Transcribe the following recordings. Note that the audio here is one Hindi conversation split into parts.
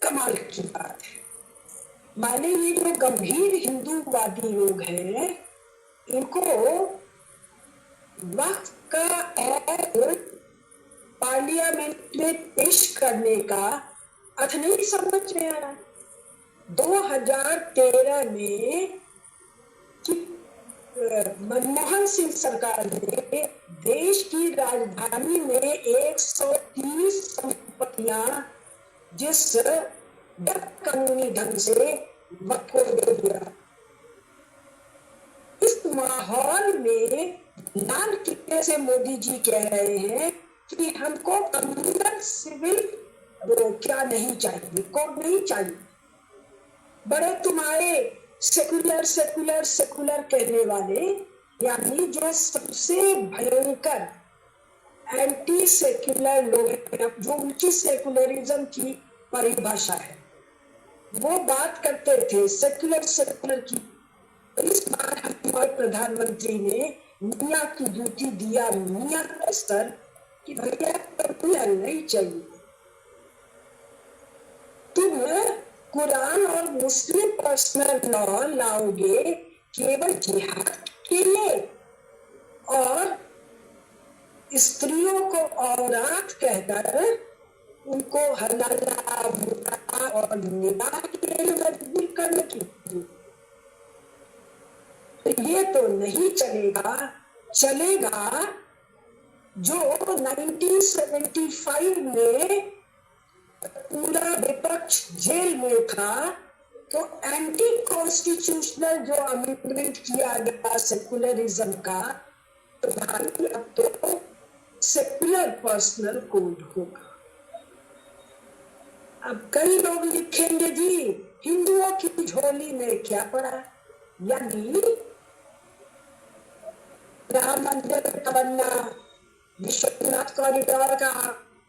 कमाल की बात है। माने ये जो गंभीर हिंदूवादी लोग हैं, इनको वक्त का ऐड पार्लियामेंट में पेश करने का अर्थ नहीं समझ में आ रहा। 2013 में मनमोहन सिंह सरकार ने देश की राजधानी में 130 संपत्तियां जिस कानूनी ढंग से वक्त को दे दिया। इस माहौल में लाल किले से मोदी जी कह रहे हैं कि हमको कम्युनल सिविल क्या नहीं चाहिए, कोड नहीं चाहिए। बड़े तुम्हारे सेकुलर सेकुलर सेकुलर कहने वाले, यानी जो सबसे भयंकर एंटी सेक्युलर लोग हैं, जो उनकी सेकुलरिज्म की परिभाषा है, वो बात करते थे सेकुलर सेकुलर की। इस बार हमारे प्रधानमंत्री ने मियां की ड्यूटी दिया, मियां का स्तर कि भैया कम्युनल नहीं चाहिए, तुम कुरान और मुस्लिम पर्सनल लॉ लाओगे केवल जिहाद के लिए, और स्त्रियों को औरत कहकर उनको हलाला बुरा और निकाह के लिए मजबूर करने की। तो ये तो नहीं चलेगा। चलेगा जो 1975 में पूरा विपक्ष जेल में था, तो एंटी कॉन्स्टिट्यूशनल जो अमेंडमेंट किया गया सेकुलरिज्म का, तो भाई अब तो सेकुलर पर्सनल कोड होगा। अब कई लोग लिखेंगे जी हिंदुओं की झोली में क्या पड़ा, यानी राम मंदिर का बनना, विश्वनाथ कॉरिडोर का,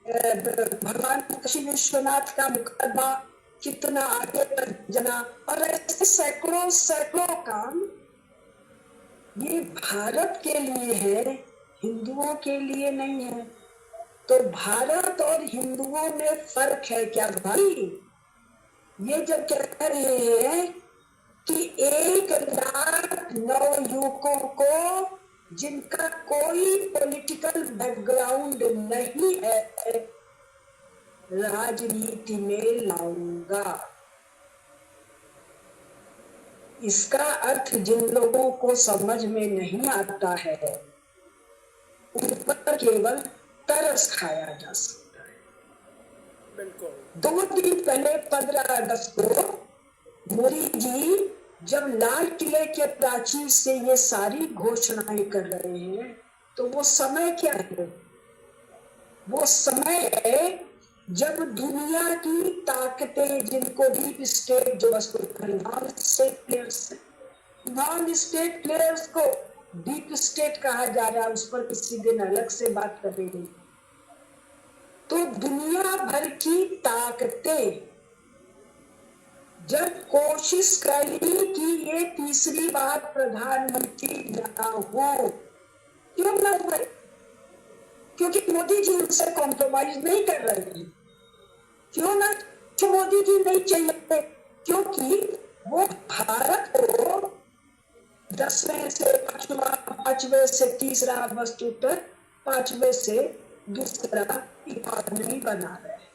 भगवान काशी विश्वनाथ का मुकदमा कितना आगे तक जना, और ऐसे सैकड़ों सैकड़ों काम ये भारत के लिए है, हिंदुओं के लिए नहीं है। तो भारत और हिंदुओं में फर्क है क्या भाई? ये जब कह रहे हैं कि 1 लाख नवयुवकों को जिनका कोई पॉलिटिकल बैकग्राउंड नहीं है राजनीति में लाऊंगा, इसका अर्थ जिन लोगों को समझ में नहीं आता है उन पर केवल तरस खाया जा सकता है। बिल्कुल। 2 दिन पहले 15 अगस्त को मोदी जी जब लाल किले के प्राचीर से ये सारी घोषणाएं कर रहे हैं, तो वो समय क्या है? वो समय है जब दुनिया की ताकतें, जिनको डीप स्टेट जो वस्तु नॉन स्टेट प्लेयर्स को डीप स्टेट कहा जा रहा है, उस पर किसी दिन अलग से बात करेंगे। तो दुनिया भर की ताकतें जब कोशिश करी कि ये तीसरी बार प्रधानमंत्री ना हो, क्यों ना हुए? क्योंकि मोदी जी उनसे कॉम्प्रोमाइज नहीं कर रहे थे। क्यों ना? तो मोदी जी नहीं चाहिए, क्योंकि वो भारत को 10वें से 5वां, 5वें से तीसरा, वस्तुतः 5वें से दूसरा इकॉनमी बना रहे हैं।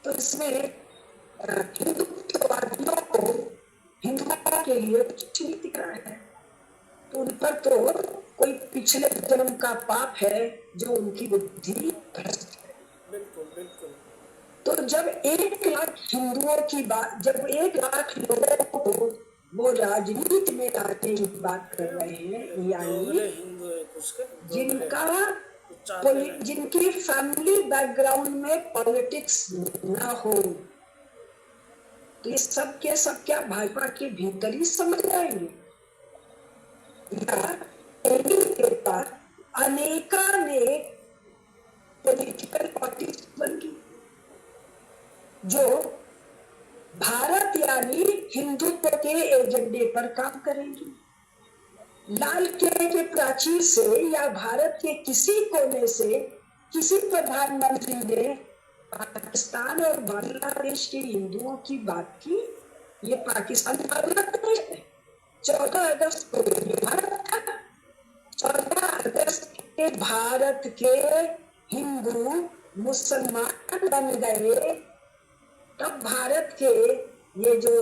तो इसमें हिंदुत्ववादियों को हिंदुओं के लिए कुछ नहीं दिख रहा है, तो उन पर तो कोई पिछले जन्म का पाप है जो उनकी बुद्धि भ्रष्ट है। बिल्कुल बिल्कुल। तो जब 1 लाख हिंदुओं की बात, जब 1 लाख लोगों को वो राजनीति में लाने की बात कर रहे हैं, यानी जिनकी फैमिली बैकग्राउंड में पॉलिटिक्स ना हो, तो ये सब के सब क्या भाजपा के भीतर ही समझ आएंगे? अनेकानेक पॉलिटिकल पार्टीज बन गई जो भारत यानी हिंदुत्व के एजेंडे पर काम करेंगी। लाल किले के प्राचीर से या भारत के किसी कोने से किसी प्रधानमंत्री ने पाकिस्तान और बांग्लादेश के हिंदुओं की बात की, ये पाकिस्तान बांग्लादेश है। 14 अगस्त को ये भारत था। 14 अगस्त के भारत के हिंदू मुसलमान बन गए, तब भारत के ये जो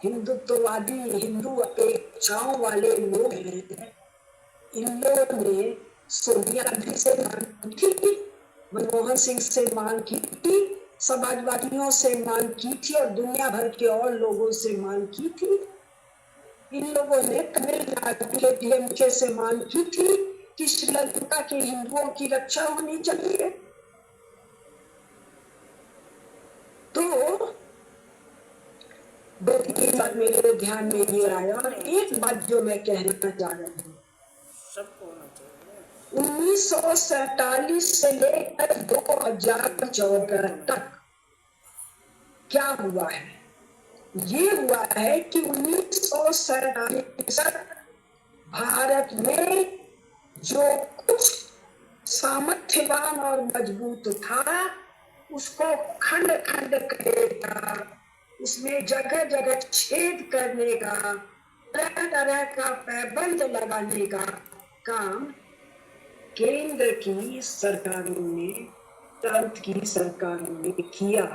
हिंदुत्ववादी हिंदू अपेक्षाओं वाले लोग हैं, इन लोगों ने सोनिया गांधी से मांग की थी, मनमोहन सिंह से मांग की थी, समाजवादियों से मांग की थी और दुनिया भर के और लोगों से मांग की थी। इन लोगों ने तमिलनाडु के डीएमके से मांग की थी कि श्रीलंका के हिंदुओं की रक्षा होनी चाहिए। तो दो तीन बार मेरे ध्यान में ये आया, और एक बात जो मैं कहना चाह रही हूँ, सबको होना चाहिए। 1947 से लेकर 2014 तक क्या हुआ है? ये हुआ है कि 1947 तक भारत में जो कुछ सामर्थ्यवान और मजबूत था, उसको खंड खंड करेगा, उसमें जगह जगह छेद करने का, तरह तरह का पैबंद लगाने का काम केंद्र की सरकारों ने, प्रांत की सरकारों ने किया।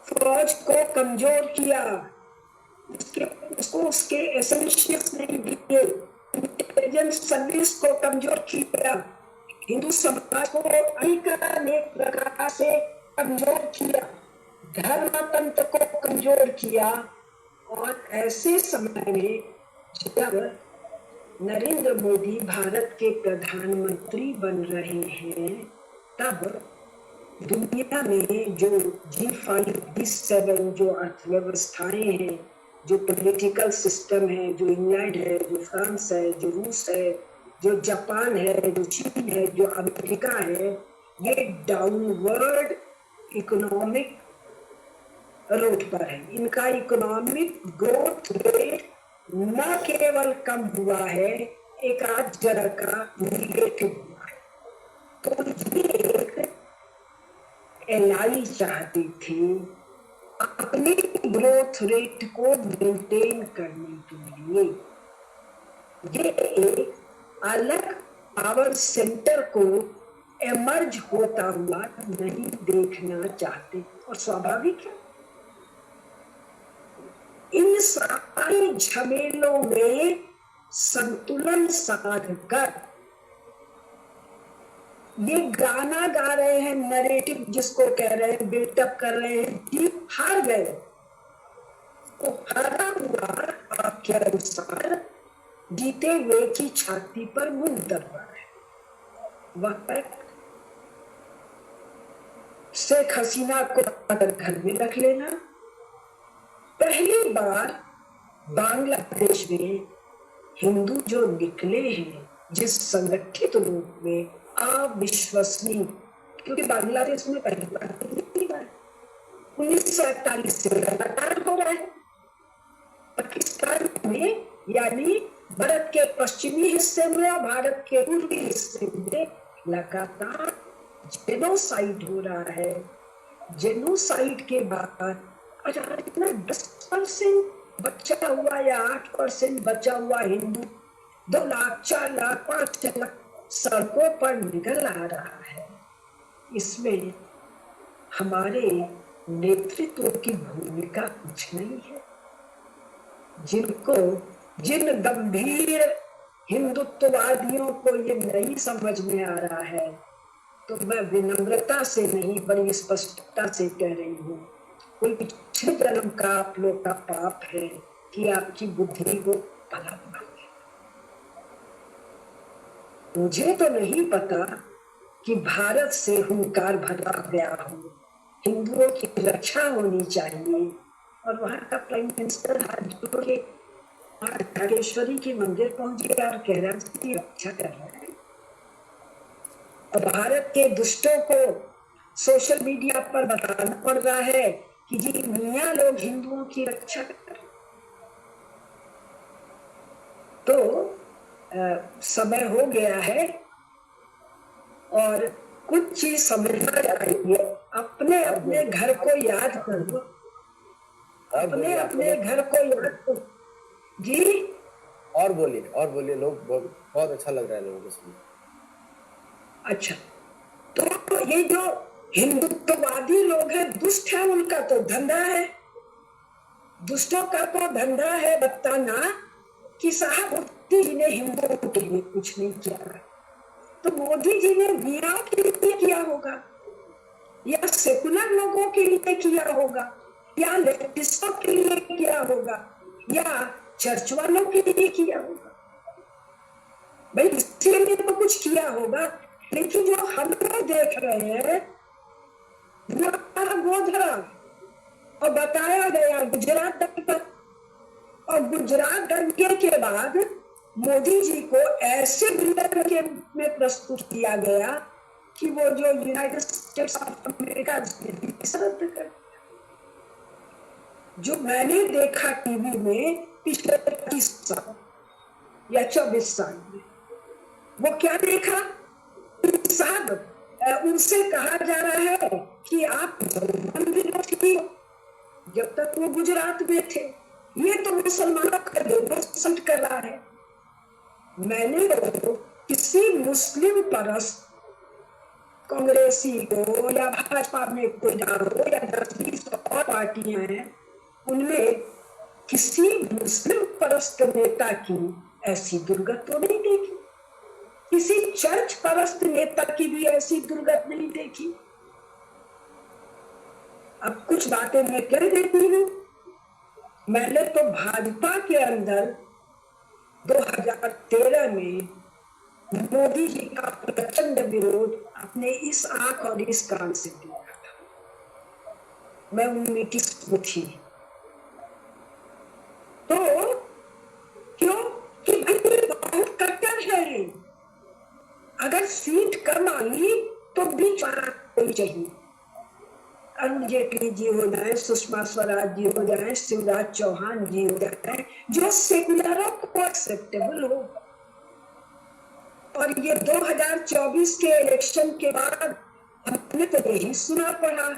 फौज को कमजोर किया, उसको उसके एसेंशियल्स नहीं दिए, इंटेलिजेंस सर्विस को कमजोर किया, हिंदू समाज को अनेक प्रकार से कमजोर किया, धर्मतंत्र को कमजोर किया। और ऐसे समय में जब नरेंद्र मोदी भारत के प्रधानमंत्री बन रहे हैं, तब दुनिया में जो G5, G7 जो अर्थव्यवस्थाएं हैं, जो पॉलिटिकल सिस्टम है, जो इंग्लैंड है, जो फ्रांस है, जो रूस है, जो जापान है, जो चीन है, जो अमेरिका है, ये डाउनवर्ड इकोनॉमिक रोड पर है। इनका इकोनॉमिक ग्रोथ रेट न केवल कम हुआ है, एक आध जगह का निगेटिव हुआ है। तो ये एक एलआई चाहती थी अपनी ग्रोथ रेट को मेंटेन करने के लिए। ये एक अलग पावर सेंटर को एमर्ज होता हुआ नहीं देखना चाहते, और स्वाभाविक है। इन सारे झमेलों में संतुलन साधकर ये गाना गा रहे हैं, नरेटिव जिसको कह रहे हैं, बिल्टअप कर रहे हैं, जीत हार गए। तो हारा हुआ आपके अनुसार जीते हुए की छाती पर मुंह दबा है। वह शेख हसीना को अगर घर में रख लेना, पहली बार बांग्लादेश में हिंदू जो निकले हैं जिस संगठित रूप में, अविश्वसनीय, क्योंकि बांग्लादेश में पहली बार 1948 से लगातार हो रहा है। पाकिस्तान में यानी भारत के पश्चिमी हिस्से में और भारत के पूर्वी हिस्से में लगातार जेनोसाइड हो रहा है। जेनोसाइड के बाद इतना 10% बचा हुआ या 8% बचा हुआ हिंदू 2 लाख 4 लाख 5 लाख सड़कों पर निकल आ रहा है। इसमें हमारे नेतृत्व की भूमिका कुछ नहीं है। जिन गंभीर हिंदुत्ववादियों को ये नहीं समझ में आ रहा है, तो मैं विनम्रता से नहीं बड़ी स्पष्टता से कह रही हूँ, कोई पिछले जन्म का आप लोग का पाप है कि आपकी बुद्धि को भला बनाए। मुझे तो नहीं पता कि भारत से हुंकार भरा गया हो, हिंदुओं की रक्षा होनी चाहिए, और वहां का प्राइम मिनिस्टर हाथ जोड़ के ढाकेश्वरी के मंदिर पहुंच गया और कह रहा है कि रक्षा कर रहे हैं। और भारत के दुष्टों को सोशल मीडिया पर बताना पड़ रहा है कि जी मियां लोग हिंदुओं की रक्षा कर। तो समय हो गया है, और कुछ चीज समझना चाहिए। अपने अपने घर को याद करो, अपने अपने घर को याद करो जी। और बोलिए, लोग बहुत अच्छा लग रहा है लोगों को सुनने। अच्छा, तो ये जो हिंदुत्ववादी लोग हैं, दुष्ट है, उनका तो धंधा है, दुष्टों का तो धंधा है बताना कि साहब मोदी जी ने हिंदुओं के लिए कुछ नहीं किया। तो मोदी जी ने मियाँ के लिए किया होगा, या सेकुलर लोगों के लिए किया होगा, या लेफ्टिस्टों के लिए किया होगा, या चर्च वालों के लिए किया होगा। भाई इसके लिए तो कुछ किया होगा। लेकिन जो हम लोग देख रहे हैं गोधरा, और बताया गया गुजरात दंगा, और गुजरात दंगे के बाद मोदी जी को ऐसे लीडर के रूप में प्रस्तुत किया गया कि वो जो यूनाइटेड स्टेट्स ऑफ अमेरिका रद्द कर, जो मैंने देखा टीवी में पिछले 25 साल या 24 साल में, वो क्या देखा, साहब उनसे कहा जा रहा है कि आप विरोधी हो, जब तक वो गुजरात में थे। ये तो मुसलमानों का डेवलपमेंट कर रहा है। मैंने तो किसी मुस्लिम परस्त कांग्रेसी हो या भाजपा में कोई हो या 10-20 और पार्टियां हैं, उनमें किसी मुस्लिम परस्त नेता की ऐसी दुर्गत तो नहीं देखी, किसी चर्च परस्त नेता की भी ऐसी दुर्गत नहीं देखी। अब कुछ बातें मैं कह देती हूँ। मैंने तो भाजपा के अंदर 2013 में मोदी जी का प्रचंड विरोध अपने इस आंख और इस कान से देखा था। मैं उन मीटिंग्स में थी। तो क्यों कि भाई बहुत कट्टर है। अगर सीट कम आई तो बीच कोई चाहिए, अरुण जेटली जी हो जाए, सुषमा स्वराज जी हो जाए, शिवराज चौहान जी हो जाए, जो सेकुलरों को एक्सेप्टेबल हो। और ये 2024 के इलेक्शन के बाद हमने तो यही सुना पड़ा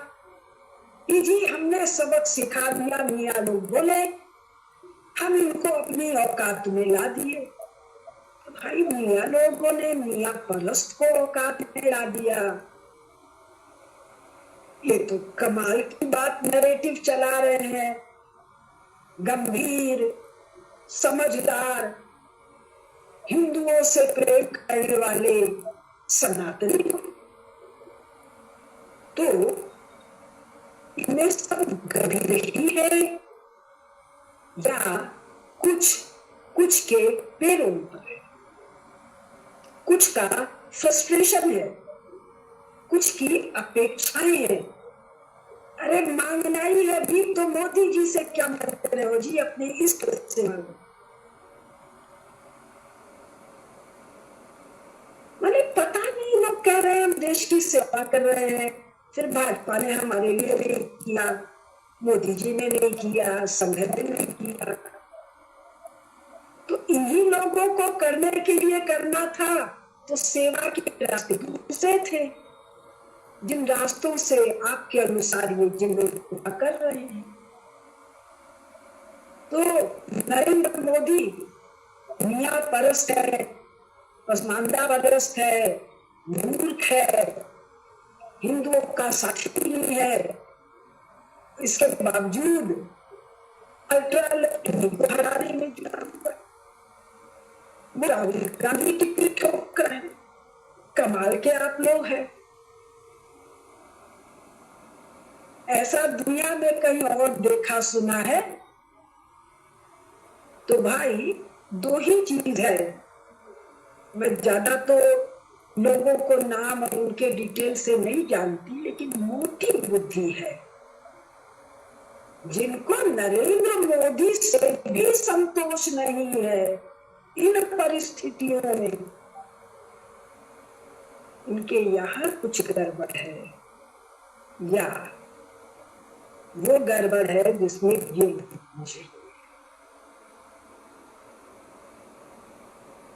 कि जी हमने सबक सिखा दिया, मियाँ लोग बोले, हम इनको अपनी औकात में ला दिए। भाई मियाँ लोगों ने मियाँ परस्त को औकात में ला दिया, ये तो कमाल की बात नैरेटिव चला रहे हैं। गंभीर, समझदार, हिंदुओं से प्रेम करने वाले सनातनी, तो इनमें सब गंभीर ही है या कुछ के पैरों पर है, कुछ का फ्रस्ट्रेशन है, कुछ की अपेक्षाएं हैं। अरे मांगना ही है भी तो मोदी जी से क्या मांग रहे हो जी, अपने इष्ट से मांगो। मैंने पता नहीं, लोग कह रहे हैं हम देश की सेवा कर रहे हैं, फिर भाजपा ने हमारे लिए नहीं किया, मोदी जी ने नहीं किया, संघ ने नहीं किया। तो इन्हीं लोगों को करने के लिए करना था, तो सेवा के रास्ते दूसरे थे, जिन रास्तों से आपके अनुसार ये जिम्मेदारी कर रहे हैं। तो नरेंद्र मोदी मियाँ परस्त है, पसमानदा परस्त है, मूर्ख है, हिंदुओं का साथी नहीं है, इसके बावजूद अल्ट्रा हराने में जुटा हुआ। राहुल गांधी की पीठ ठोक रहे हैं। कमाल के आप लोग हैं। ऐसा दुनिया में कहीं और देखा सुना है? तो भाई दो ही चीज है। मैं ज्यादा तो लोगों को नाम और उनके डिटेल से नहीं जानती, लेकिन मोटी बुद्धि है, जिनको नरेंद्र मोदी से भी संतोष नहीं है इन परिस्थितियों में, उनके यहाँ कुछ गड़बड़ है, या वो गड़बड़ है जिसमें ये मुझे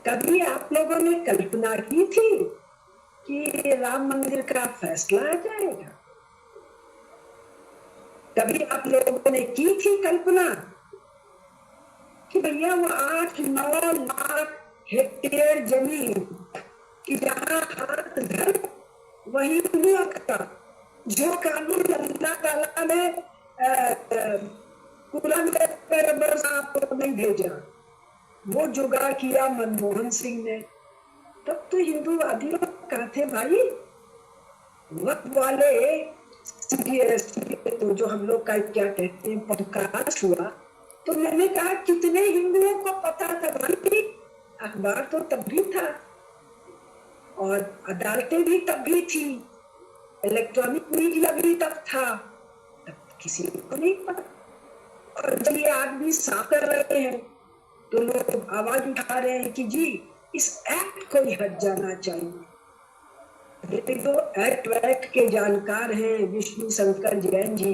कभी आप लोगों ने कल्पना की थी कि राम मंदिर का फैसला आ जाएगा। तभी आप लोगों ने की थी कल्पना कि भैया वो 8-9 लाख हेक्टेयर जमीन कि जहां हाथ धर वही दुनिया का जो कानून अल्लाह ताला ने कुरान के पैगंबर साहब को नहीं भेजा, वो जुगाड़ किया मनमोहन सिंह ने। तब तो हिंदूवादी लोग कहते भाई वक्त वाले तो जो हम लोग का क्या कहते हैं पॉडकास्ट हुआ, तो मैंने कहा कितने हिंदुओं को पता था भाई, अखबार तो तब भी था और अदालतें भी तब भी थी, इलेक्ट्रॉनिक मीडिया भी तब था, तब किसी को नहीं पता। और जब ये आदमी साफ कर रहे हैं तो लोग आवाज उठा रहे हैं कि जी इस एक्ट को ही हट जाना चाहिए। तो एक्ट के जानकार हैं विष्णु शंकर जैन जी,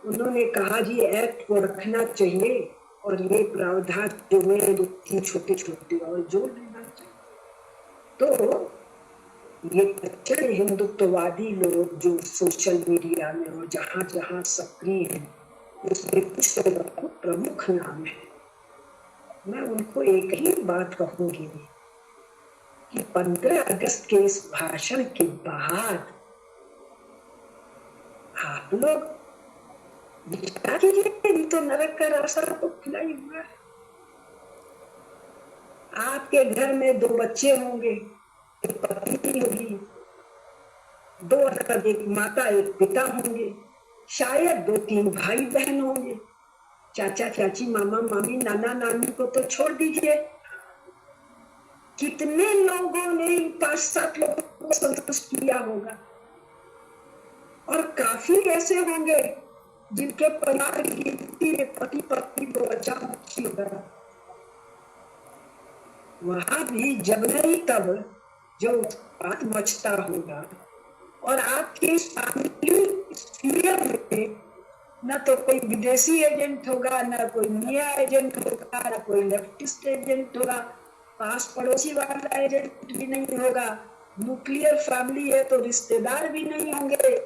उन्होंने कहा जी एक्ट को रखना चाहिए और ये प्रावधान जो में छोटे छोटे और जोड़ देना चाहिए। तो ये अच्छे हिंदुत्ववादी लोग जो सोशल मीडिया में और जहां जहां सक्रिय हैं, उसमें कुछ प्रमुख नाम है। मैं उनको एक ही बात कहूंगी कि 15 अगस्त के इस भाषण के बाद आप लोग विचार कीजिए, तो नरक का रास्ता तो खुला ही हुआ है। आपके घर में 2 बच्चे होंगे, एक पत्नी होगी, 2 एक माता एक पिता होंगे, शायद 2-3 भाई बहन होंगे, चाचा चाची मामा मामी नाना नानी को तो छोड़ दीजिए। कितने लोगों ने 5-7 लोगों को संतुष्ट किया होगा, और काफी ऐसे होंगे जिनके परिवार की पति पत्नी 2 बच्चा बच्ची होगा। वहां भी जब नहीं तब जो बात मचता होगा, और आपके फैमिली में न तो कोई विदेशी एजेंट होगा, न कोई नया एजेंट होगा, न कोई लेफ्टिस्ट एजेंट होगा, पास पड़ोसी वाला एजेंट भी नहीं होगा, न्यूक्लियर फैमिली है तो रिश्तेदार भी नहीं होंगे।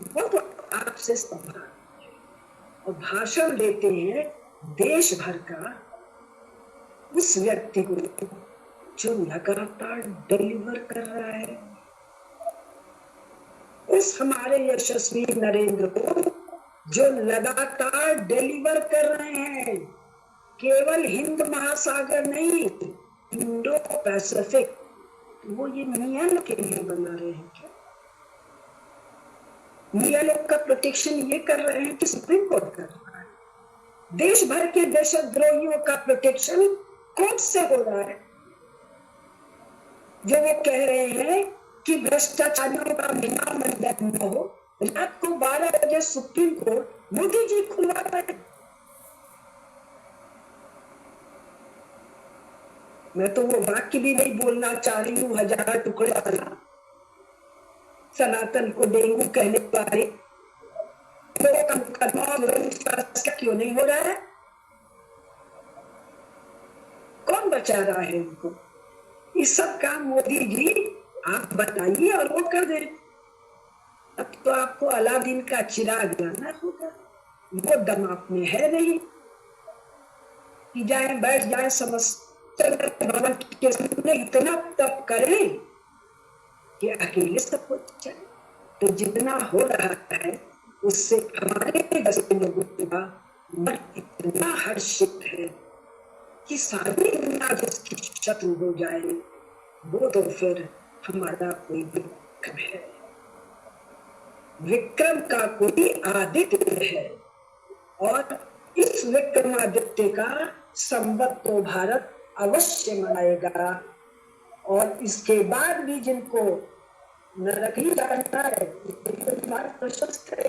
वो तो आपसे संभाल और भाषण देते हैं देश भर का उस व्यक्ति को जो लगातार डिलीवर कर रहा है, उस हमारे यशस्वी नरेंद्र को जो लगातार डिलीवर कर रहे हैं। केवल हिंद महासागर नहीं, इंडो पैसिफिक, वो ये मियां के लिए बना रहे हैं क्या? मियां लोग का प्रोटेक्शन ये कर रहे हैं कि सुप्रीम कोर्ट कर रहा है। देश भर के देशद्रोहियों का प्रोटेक्शन कोर्ट से हो रहा है, जो वो कह रहे हैं कि भ्रष्टाचारियों का मंडप न हो। रात को 12 बजे सुप्रीम कोर्ट मोदी जी खुलवा रहे हैं। मैं तो वो वाक्य भी नहीं बोलना चाह रही हूँ, 1000 टुकड़े वाला, सनातन को डेंगू कहने वाले तो मुकदमा क्यों नहीं हो रहा है? कौन बचा रहा है इनको? इस सब काम मोदी जी आप बताइए और वो कर दे। अब तो आपको अलादीन का चिराग लाना होगा, वो दम आप में है नहीं कि जाए बैठ जाए भवन के सामने इतना तप करें कि अकेले सब कुछ चले। तो जितना हो रहा है उससे हमारे जैसे लोगों का मन इतना हर्षित है कि सारी दुनिया जिसकी शत्रु हो जाए, वो तो फिर हमारा कोई विक्रम है। विक्रम का कोई आदित्य है, और इस विक्रमादित्य का संवत तो भारत अवश्य मनाएगा। और इसके बाद भी जिनको नरक ही जाना है, प्रशस्त है।